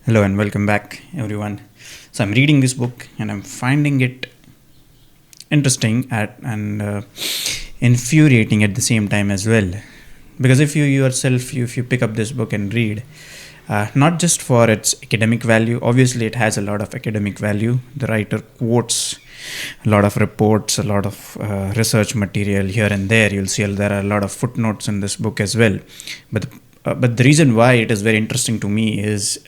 Hello and welcome back, everyone. So I'm reading this book and I'm finding it interesting and infuriating at the same time as well. Because if you yourself, if you pick up this book and read, not just for its academic value, obviously it has a lot of academic value. The writer quotes a lot of reports, a lot of research material here and there. You'll see there are a lot of footnotes in this book as well. But the reason why it is very interesting to me is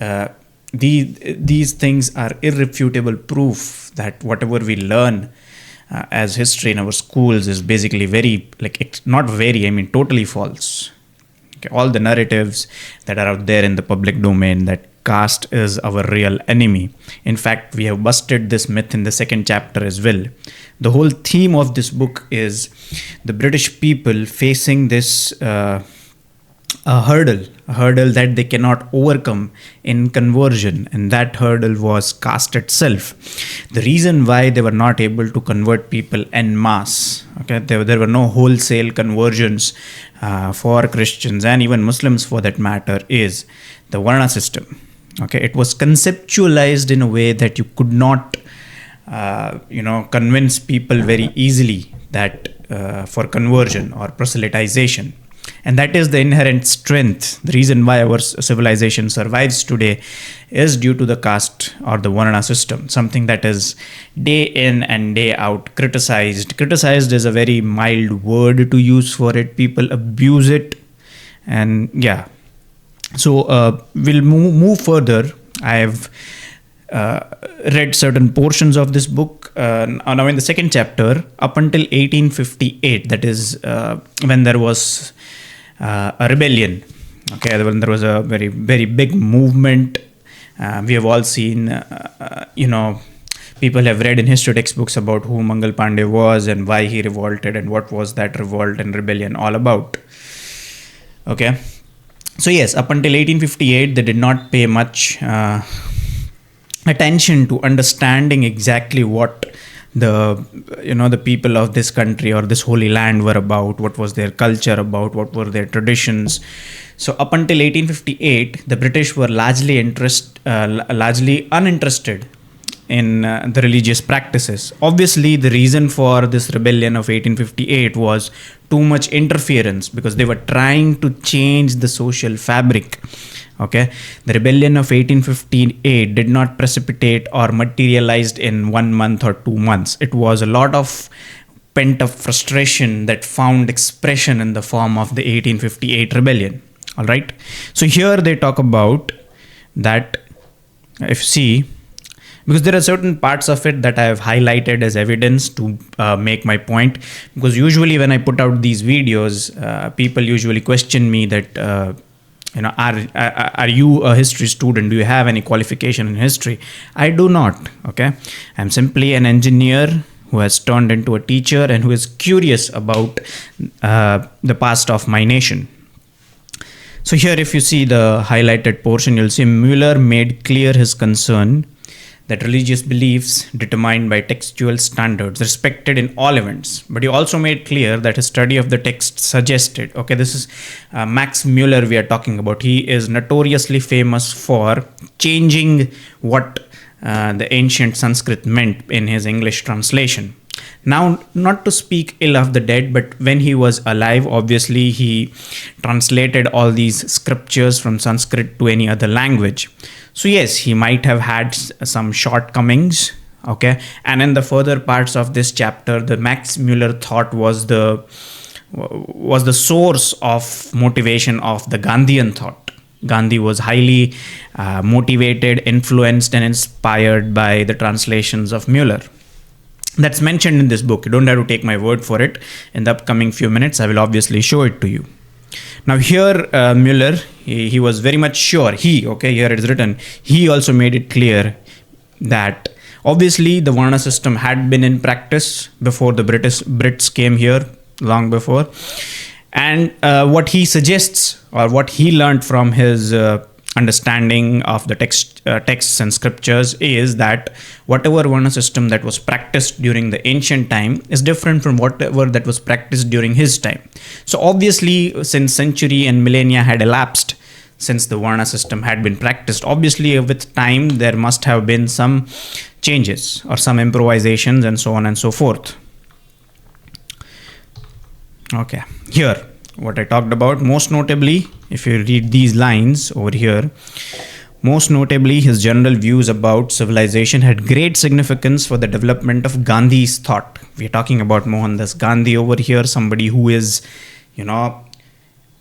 these things are irrefutable proof that whatever we learn as history in our schools is basically totally false. Okay, all the narratives that are out there in the public domain that caste is our real enemy. In fact, we have busted this myth in the second chapter as well. The whole theme of this book is the British people facing this a hurdle that they cannot overcome in conversion, and that hurdle was caste itself. The reason why they were not able to convert people en masse, okay, there were no wholesale conversions for Christians and even Muslims for that matter, is the Varna system. Okay, it was conceptualized in a way that you could not convince people very easily that for conversion or proselytization. And that is the inherent strength. The reason why our civilization survives today is due to the caste or the Varna system, something that is day in and day out criticized. Criticized is a very mild word to use for it. People abuse it. And yeah. So we'll move further. I have read certain portions of this book. Now in the second chapter, up until 1858, that is when there was a rebellion. Okay, when there was a very, very big movement. We have all seen, people have read in history textbooks about who Mangal Pandey was and why he revolted and what was that revolt and rebellion all about. Okay, so yes, up until 1858, they did not pay much attention to understanding exactly what the people of this country or this holy land were about, what was their culture about, what were their traditions. So up until 1858, the British were largely uninterested in the religious practices. Obviously, the reason for this rebellion of 1858 was too much interference, because they were trying to change the social fabric. Okay, the rebellion of 1858 did not precipitate or materialized in 1 month or 2 months. It was a lot of pent-up frustration that found expression in the form of the 1858 rebellion. All right, so here they talk about that. If you see, because there are certain parts of it that I have highlighted as evidence to make my point, because usually when I put out these videos, people usually question me that are you a history student? Do you have any qualification in history? I do not. Okay, I'm simply an engineer who has turned into a teacher and who is curious about the past of my nation. So here, if you see the highlighted portion, you'll see Mueller made clear his concern that religious beliefs determined by textual standards respected in all events. But he also made clear that his study of the text suggested, okay, this is Max Mueller we are talking about. He is notoriously famous for changing what the ancient Sanskrit meant in his English translation. Now, not to speak ill of the dead, but when he was alive, obviously he translated all these scriptures from Sanskrit to any other language. So yes, he might have had some shortcomings. Okay, and in the further parts of this chapter, the Max Mueller thought was the source of motivation of the Gandhian thought. Gandhi was highly motivated, influenced, and inspired by the translations of Mueller. That's mentioned in this book. You don't have to take my word for it. In the upcoming few minutes, I will obviously show it to you. Now here, Mueller, he was very much sure. Here it is written, he also made it clear that obviously the Varna system had been in practice before the Brits came here, long before. And what he suggests, or what he learned from his understanding of the texts and scriptures, is that whatever Varna system that was practiced during the ancient time is different from whatever that was practiced during his time. So obviously, since century and millennia had elapsed, since the Varna system had been practiced. Obviously, with time, there must have been some changes or some improvisations and so on and so forth. Okay, here, what I talked about, most notably, if you read these lines over here, most notably, his general views about civilization had great significance for the development of Gandhi's thought. We are talking about Mohandas Gandhi over here, somebody who is, who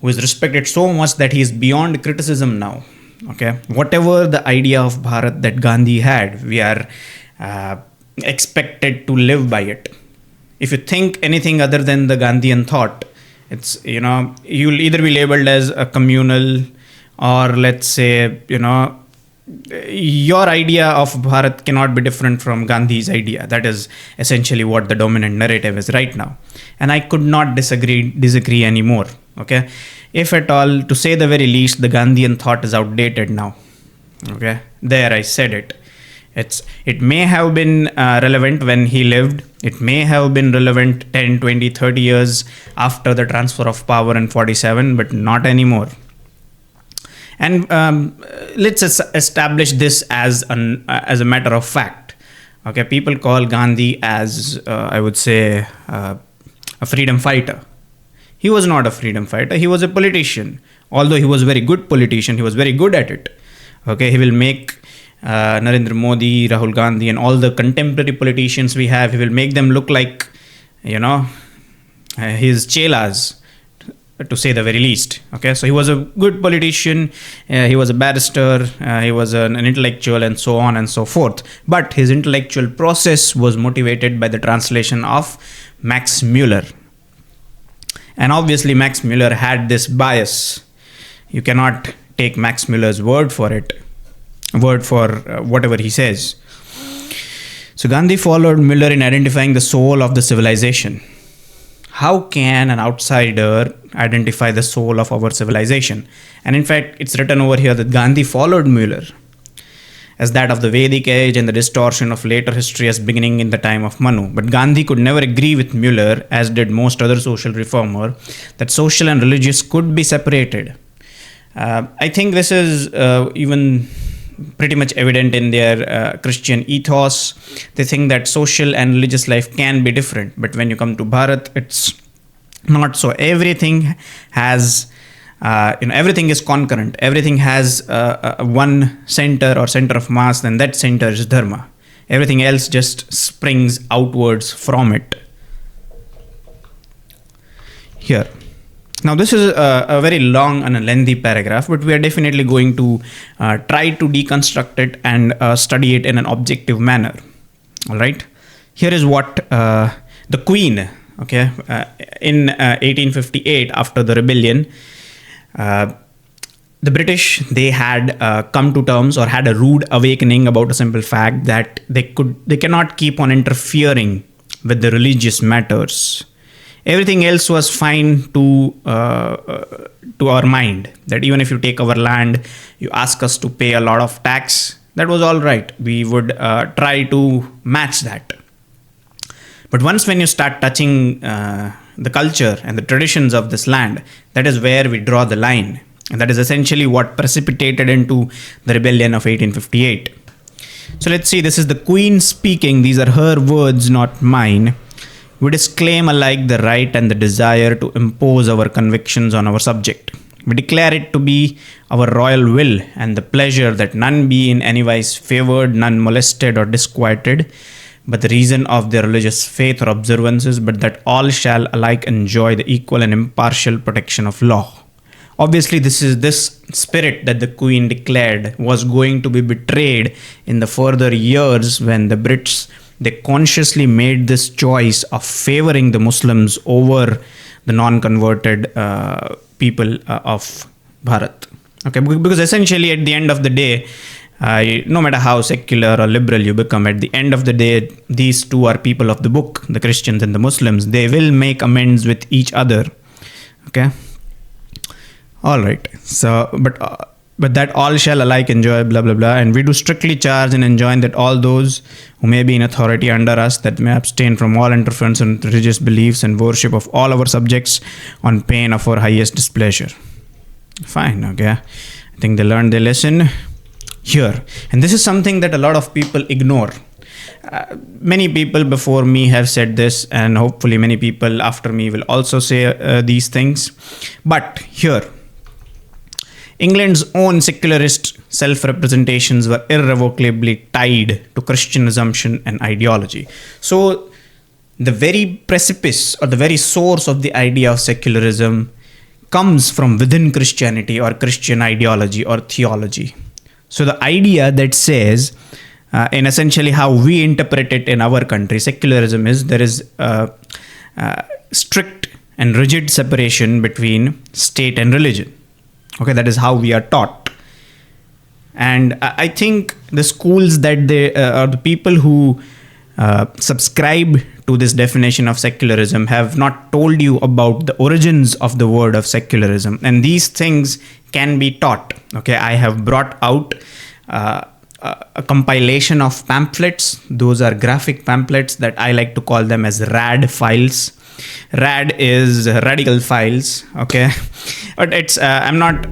is respected so much that he is beyond criticism now. Okay, whatever the idea of Bharat that Gandhi had, we are expected to live by it. If you think anything other than the Gandhian thought, it's, you'll either be labeled as a communal, or let's say, your idea of Bharat cannot be different from Gandhi's idea. That is essentially what the dominant narrative is right now. And I could not disagree anymore. Okay. If at all, to say the very least, the Gandhian thought is outdated now. Okay. There, I said it. It may have been relevant when he lived. It may have been relevant 10, 20, 30 years after the transfer of power in 47, but not anymore. And let's establish this as a matter of fact. Okay, people call Gandhi as, I would say, a freedom fighter. He was not a freedom fighter. He was a politician. Although he was a very good politician, he was very good at it. Okay, he will make Narendra Modi, Rahul Gandhi, and all the contemporary politicians we have, he will make them look like, his chelas, to say the very least. Okay, so he was a good politician, he was a barrister, he was an intellectual, and so on and so forth. But his intellectual process was motivated by the translation of Max Muller. And obviously Max Muller had this bias. You cannot take Max Muller's word for whatever he says. So Gandhi followed Muller in identifying the soul of the civilization. How can an outsider identify the soul of our civilization? And in fact, it's written over here that Gandhi followed Muller as that of the Vedic age and the distortion of later history as beginning in the time of Manu. But Gandhi could never agree with Muller, as did most other social reformer, that social and religious could be separated. I think this is even pretty much evident in their Christian ethos. They think that social and religious life can be different, but when you come to Bharat, it's not so. Everything has, everything is concurrent. Everything has one center or center of mass, and that center is Dharma. Everything else just springs outwards from it. Here. Now, this is a very long and a lengthy paragraph, but we are definitely going to try to deconstruct it and study it in an objective manner. All right. Here is what the Queen, in 1858, after the rebellion, the British, they had come to terms or had a rude awakening about a simple fact that they cannot keep on interfering with the religious matters. Everything else was fine to our mind. That even if you take our land, you ask us to pay a lot of tax, that was all right. We would try to match that. But once when you start touching the culture and the traditions of this land, that is where we draw the line. And that is essentially what precipitated into the rebellion of 1858. So let's see, this is the Queen speaking. These are her words, not mine. We disclaim alike the right and the desire to impose our convictions on our subject. We declare it to be our royal will and the pleasure that none be in any wise favored, none molested or disquieted, but the reason of their religious faith or observances, but that all shall alike enjoy the equal and impartial protection of law. Obviously, this spirit that the Queen declared was going to be betrayed in the further years when the Brits, they consciously made this choice of favoring the Muslims over the non-converted people of Bharat. Okay, because essentially at the end of the day, no matter how secular or liberal you become, at the end of the day, these two are people of the book, the Christians and the Muslims. They will make amends with each other. Okay. All right. So, but that all shall alike enjoy, blah, blah, blah. And we do strictly charge and enjoin that all those who may be in authority under us, that may abstain from all interference in religious beliefs and worship of all our subjects on pain of our highest displeasure. Fine, okay. I think they learned their lesson here. And this is something that a lot of people ignore. Many people before me have said this, and hopefully many people after me will also say these things. But here, England's own secularist self-representations were irrevocably tied to Christian assumption and ideology. So the very precipice or the very source of the idea of secularism comes from within Christianity or Christian ideology or theology. So the idea that says, in essentially how we interpret it in our country, secularism is there is strict and rigid separation between state and religion. Okay, that is how we are taught. And I think the schools that they or the people who subscribe to this definition of secularism have not told you about the origins of the word of secularism, and these things can be taught. Okay, I have brought out a compilation of pamphlets. Those are graphic pamphlets that I like to call them as RAD files. RAD is radical files. Okay, but it's I'm not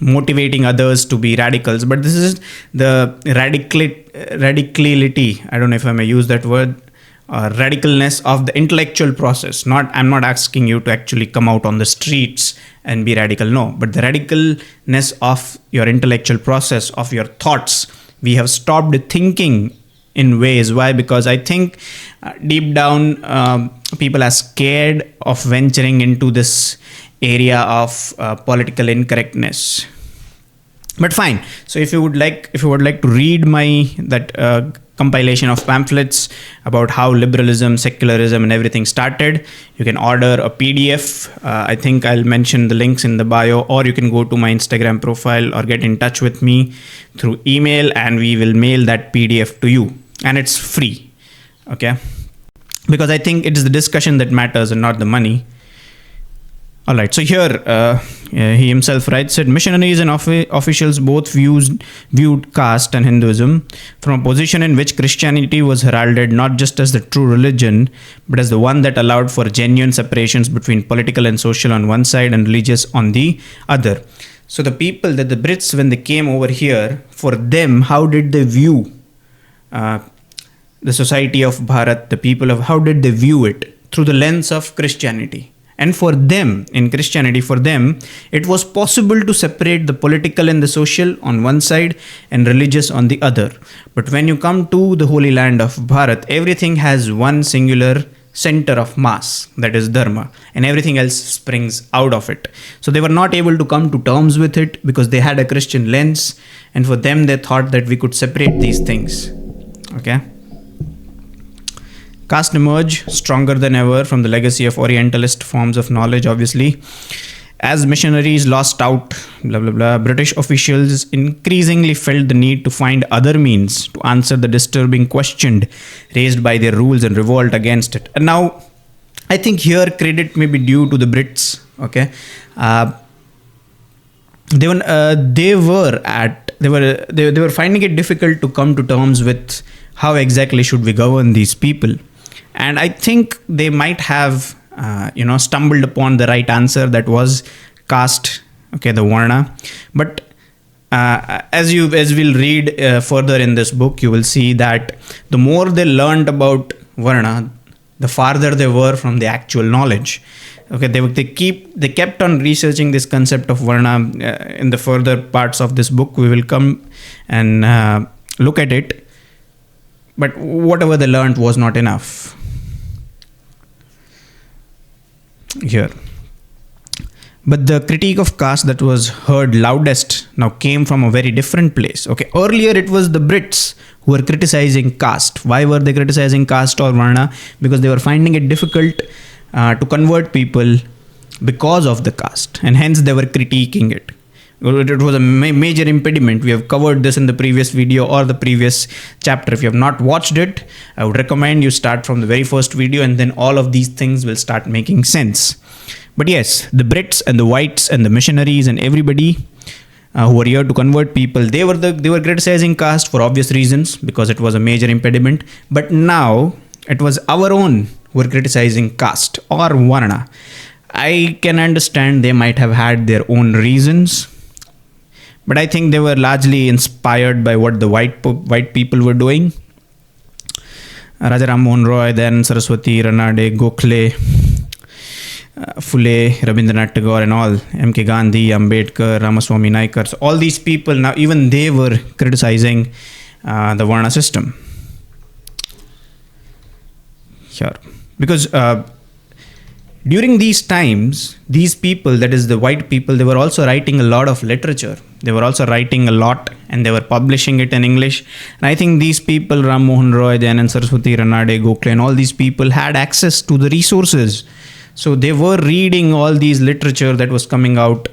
motivating others to be radicals, but this is the radicality, I don't know if I may use that word, radicalness of the intellectual process. I'm not asking you to actually come out on the streets and be radical, no, but the radicalness of your intellectual process, of your thoughts. We have stopped thinking in ways. Why? Because I think deep down people are scared of venturing into this area of political incorrectness. But fine. So if you would like to read that compilation of pamphlets about how liberalism, secularism, and everything started, you can order a PDF. I think I'll mention the links in the bio, or you can go to my Instagram profile or get in touch with me through email, and we will mail that PDF to you. And it's free. Okay? Because I think it is the discussion that matters and not the money. All right, so here he himself writes that missionaries and officials both viewed caste and Hinduism from a position in which Christianity was heralded not just as the true religion, but as the one that allowed for genuine separations between political and social on one side and religious on the other. So the people, the Brits, when they came over here, for them, how did they view the society of Bharat, the people of, how did they view it? Through the lens of Christianity. And for them, in Christianity, for them, it was possible to separate the political and the social on one side and religious on the other. But when you come to the Holy Land of Bharat, everything has one singular center of mass, that is Dharma, and everything else springs out of it. So they were not able to come to terms with it because they had a Christian lens, and for them, they thought that we could separate these things. Okay? Caste emerged stronger than ever from the legacy of Orientalist forms of knowledge, obviously. As missionaries lost out, British officials increasingly felt the need to find other means to answer the disturbing question raised by their rules and revolt against it. And now, I think here credit may be due to the Brits. Okay, they were finding it difficult to come to terms with how exactly should we govern these people. And I think they might have, stumbled upon the right answer, that was caste, okay, the Varna. But as we'll read further in this book, you will see that the more they learned about Varna, the farther they were from the actual knowledge. Okay, they kept on researching this concept of Varna. In the further parts of this book, we will come and look at it. But whatever they learned was not enough. Here. But the critique of caste that was heard loudest now came from a very different place. Okay, earlier it was the Brits who were criticizing caste. Why were they criticizing caste or Varna? Because they were finding it difficult to convert people because of the caste, and hence they were critiquing it. It was a major impediment. We have covered this in the previous video or the previous chapter. If you have not watched it, I would recommend you start from the very first video, and then all of these things will start making sense. But yes, the Brits and the whites and the missionaries and everybody who were here to convert people, they were criticizing caste for obvious reasons, because it was a major impediment. But now it was our own who were criticizing caste or Varna. I can understand they might have had their own reasons, but I think they were largely inspired by what the white people were doing. Raja Ram Mohan Roy, then Saraswati, Ranade, Gokhale, Phule, Rabindranath Tagore and all, M.K. Gandhi, Ambedkar, Ramaswamy Naikar, so all these people, now even they were criticizing the Varna system. Sure. Because during these times, these people, that is the white people, they were also writing a lot of literature. They were also writing a lot and they were publishing it in English. And I think these people, Ram Mohan Roy, Dayanand Saraswati, Ranade, Gokhale, and all these people had access to the resources. So they were reading all these literature that was coming out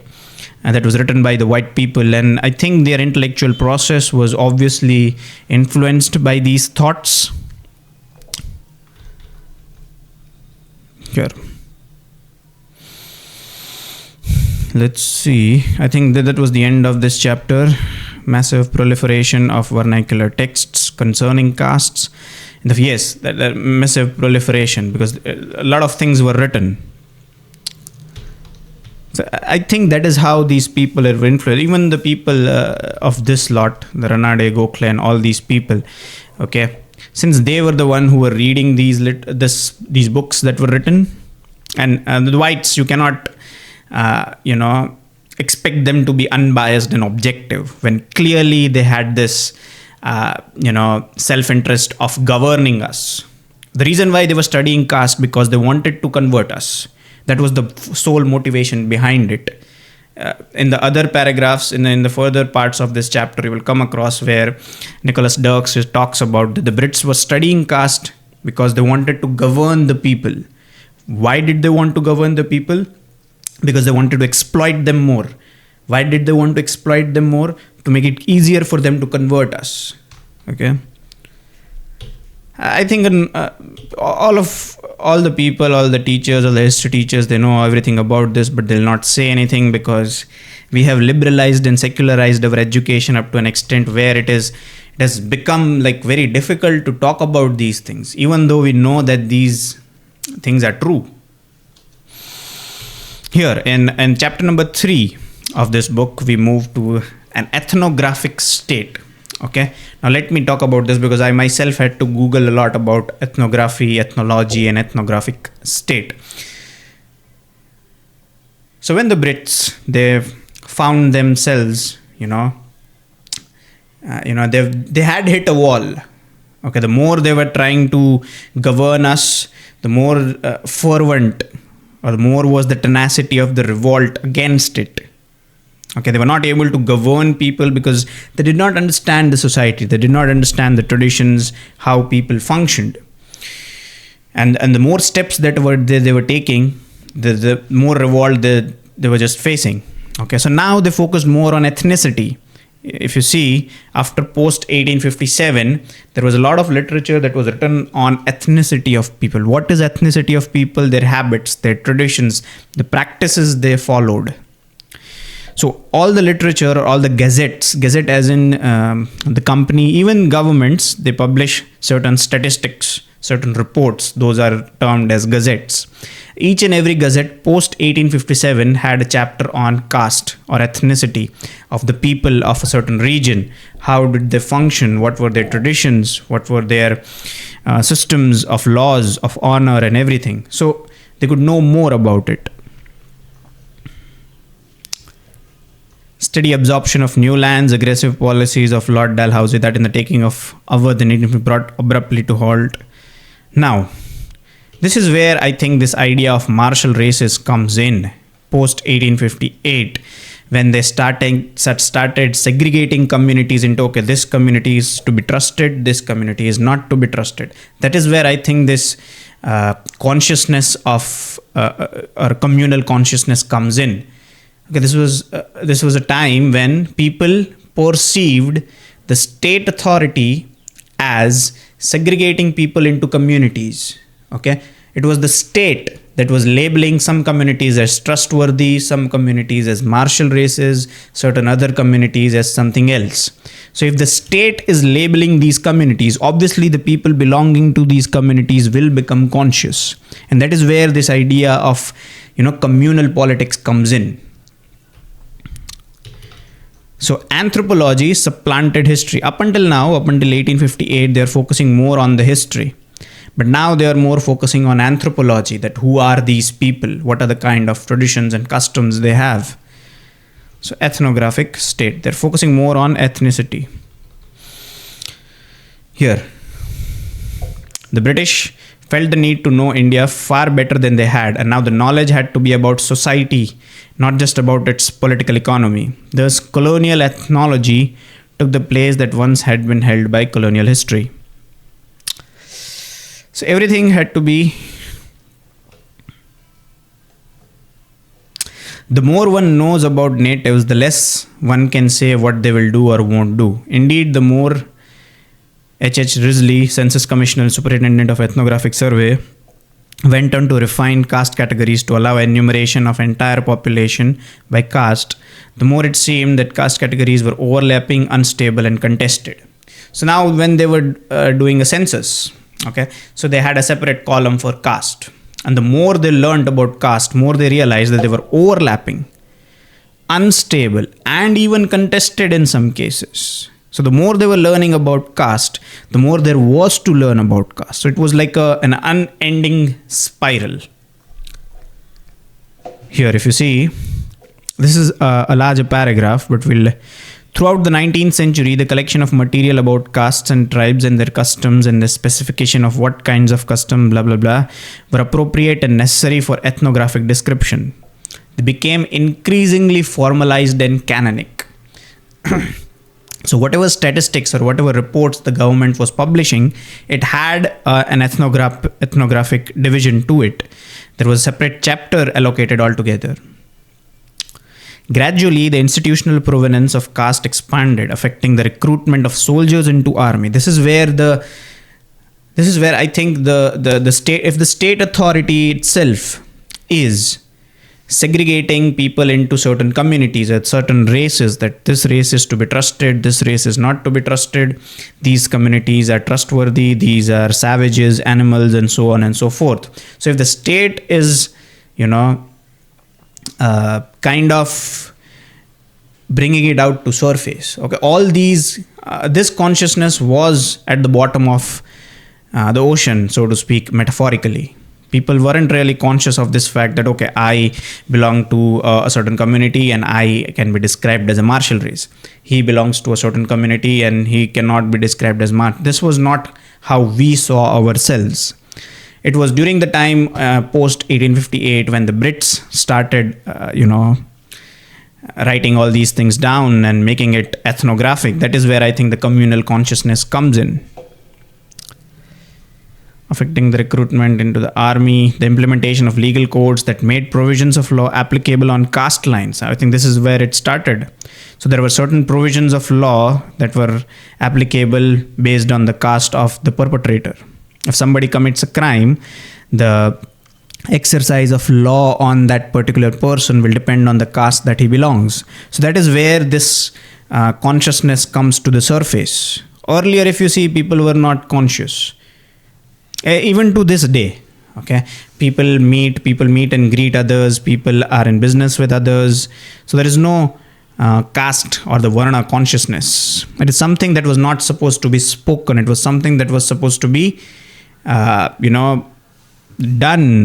and that was written by the white people. And I think their intellectual process was obviously influenced by these thoughts. Sure. Let's see. I think that was the end of this chapter. Massive proliferation of vernacular texts concerning castes. Yes, that massive proliferation, because a lot of things were written. So I think that is how these people are influenced. Even the people of this lot, the Ranade, Gokhale, and all these people, okay, since they were the one who were reading these books that were written, and the whites, you cannot expect them to be unbiased and objective when clearly they had this self-interest of governing us. The reason why they were studying caste, because they wanted to convert us. That was the sole motivation behind it. In the other paragraphs, in the further parts of this chapter, you will come across where Nicolas Dirks talks about that the Brits were studying caste because they wanted to govern the people. Why did they want to govern the people? Because they wanted to exploit them more. Why did they want to exploit them more? To make it easier for them to convert us. Okay. I think all the people, all the teachers, all the history teachers, they know everything about this, but they'll not say anything because we have liberalized and secularized our education up to an extent where it has become like very difficult to talk about these things, even though we know that these things are true. Here in chapter number 3 of this book, we move to an ethnographic state. Okay, now let me talk about this because I myself had to Google a lot about ethnography, ethnology, and ethnographic state. So when the Brits, they found themselves, they had hit a wall. Okay, the more they were trying to govern us, the more fervent, or the more was the tenacity of the revolt against it. Okay, they were not able to govern people because they did not understand the society. They did not understand the traditions, how people functioned. And the more steps that they were taking, the more revolt they were just facing. Okay, so now they focused more on ethnicity. If you see, after post 1857, there was a lot of literature that was written on ethnicity of people. What is ethnicity of people? Their habits, their traditions, the practices they followed. So all the literature, all the gazette as in the company, even governments, they publish certain statistics, certain reports. Those are termed as gazettes. Each and every gazette post 1857 had a chapter on caste or ethnicity of the people of a certain region. How did they function? What were their traditions? What were their systems of laws, of honor and everything? So they could know more about it. Steady absorption of new lands, aggressive policies of Lord Dalhousie, that in the taking of Awadh need to be brought abruptly to halt. Now, this is where I think this idea of martial races comes in, post 1858, when they started segregating communities into, okay, this community is to be trusted, this community is not to be trusted. That is where I think this consciousness of or communal consciousness comes in. Okay, this was a time when people perceived the state authority as segregating people into communities. Okay, it was the state that was labeling some communities as trustworthy, some communities as martial races, certain other communities as something else. So if the state is labeling these communities, obviously the people belonging to these communities will become conscious. And that is where this idea of, communal politics comes in. So anthropology supplanted history. Up until 1858, they are focusing more on the history. But now they are more focusing on anthropology, that who are these people? What are the kind of traditions and customs they have? So ethnographic state, they're focusing more on ethnicity. Here, the British felt the need to know India far better than they had, and now the knowledge had to be about society, not just about its political economy. Thus, colonial ethnology took the place that once had been held by colonial history. So everything had to be, the more one knows about natives, the less one can say what they will do or won't do. Indeed, the more H.H. Risley, Census Commissioner and Superintendent of Ethnographic Survey, went on to refine caste categories to allow enumeration of entire population by caste, the more it seemed that caste categories were overlapping, unstable and contested. So now when they were doing a census, so they had a separate column for caste. And the more they learned about caste, more they realized that they were overlapping, unstable, and even contested in some cases. So the more they were learning about caste, the more there was to learn about caste. So it was like an unending spiral. Here, if you see, this is a larger paragraph, but throughout the 19th century, the collection of material about castes and tribes and their customs and the specification of what kinds of custom, blah, blah, blah, were appropriate and necessary for ethnographic description. They became increasingly formalized and canonic. So whatever statistics or whatever reports the government was publishing, it had an ethnographic division to it. There was a separate chapter allocated altogether. Gradually, the institutional provenance of caste expanded, affecting the recruitment of soldiers into army. This is where I think the state, if the state authority itself is segregating people into certain communities at certain races, that this race is to be trusted, this race is not to be trusted, these communities are trustworthy, these are savages, animals, and so on and so forth. So if the state is, kind of bringing it out to surface, all these, this consciousness was at the bottom of the ocean, so to speak, metaphorically. People weren't really conscious of this fact that, I belong to a certain community and I can be described as a martial race. He belongs to a certain community and he cannot be described as martial. This was not how we saw ourselves. It was during the time post 1858 when the Brits started, writing all these things down and making it ethnographic. That is where I think the communal consciousness comes in. Affecting the recruitment into the army, the implementation of legal codes that made provisions of law applicable on caste lines. I think this is where it started. So there were certain provisions of law that were applicable based on the caste of the perpetrator. If somebody commits a crime, the exercise of law on that particular person will depend on the caste that he belongs. So that is where this consciousness comes to the surface. Earlier, if you see, people were not conscious. Even to this day, people meet and greet others, people are in business with others. So there is no caste or the Varna consciousness. It is something that was not supposed to be spoken. It was something that was supposed to be, done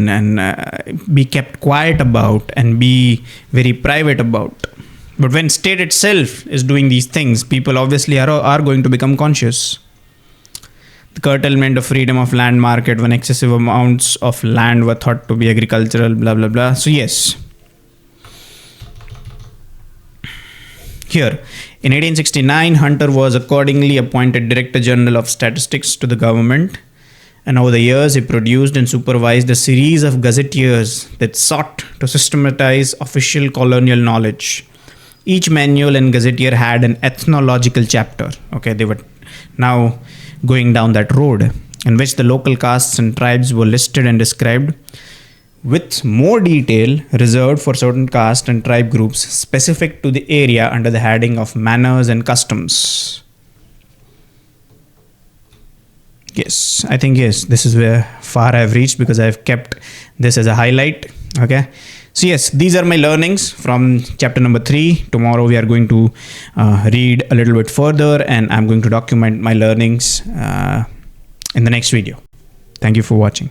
and be kept quiet about and be very private about. But when state itself is doing these things, people obviously are going to become conscious. The curtailment of freedom of land market when excessive amounts of land were thought to be agricultural, blah, blah, blah. So yes. Here, in 1869, Hunter was accordingly appointed Director General of Statistics to the government. And over the years, he produced and supervised a series of gazetteers that sought to systematize official colonial knowledge. Each manual and gazetteer had an ethnological chapter. They were now going down that road in which the local castes and tribes were listed and described. with more detail reserved for certain caste and tribe groups specific to the area under the heading of manners and customs. Yes, I think yes, this is where far I've reached because I've kept this as a highlight. Okay. So yes, these are my learnings from chapter number 3. Tomorrow we are going to read a little bit further, and I'm going to document my learnings in the next video. Thank you for watching.